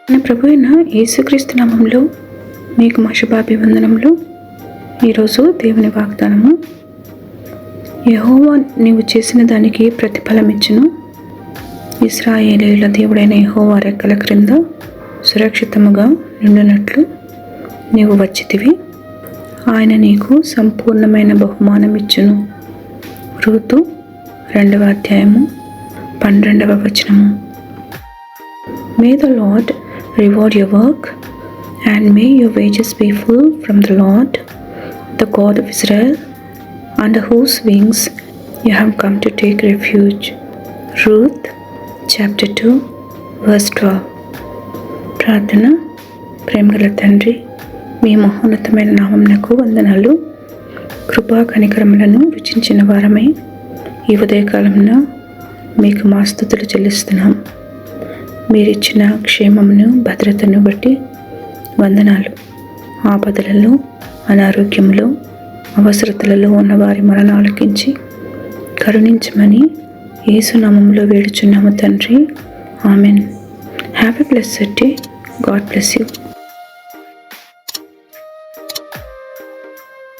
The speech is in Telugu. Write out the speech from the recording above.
మన ప్రభు అయిన యేసుక్రీస్తు నామంలో మీకు మా శుభాభివందనములు. ఈరోజు దేవుని వాగ్దానము, యెహోవా నీవు చేసిన దానికి ప్రతిఫలమిచ్చును. ఇశ్రాయేలీయుల దేవుడైన యెహోవా రెక్కల క్రింద సురక్షితముగా నుండినట్లు నీవు వచ్చితివి. ఆయన నీకు సంపూర్ణమైన బహుమానమిచ్చును. రూతు 2వ అధ్యాయము 12వ వచనము. May the Lord reward your work, and may your wages be full from the Lord, the God of Israel, under whose wings you have come to take refuge. Ruth chapter 2 verse 12. ప్రార్థన. ప్రేమగల తండ్రి, మీ మహోన్నతమైన నామమునకు వందనాలు. కృపా కనికరములను రుచించిన వారమై ఈ ఉదయకాలమున మీకు మా స్తుతులు చెల్లిస్తున్నాం. మీరిచ్చిన క్షేమమును, భద్రతను బట్టి వందనాలు. ఆపదలలో, అనారోగ్యంలో, అవసరతలలో ఉన్నవారి మరణాలు ఆలకించి కరుణించమని యేసు నామములో వేడుచున్నాము తండ్రి. Amen. Have a blessed day. God bless you.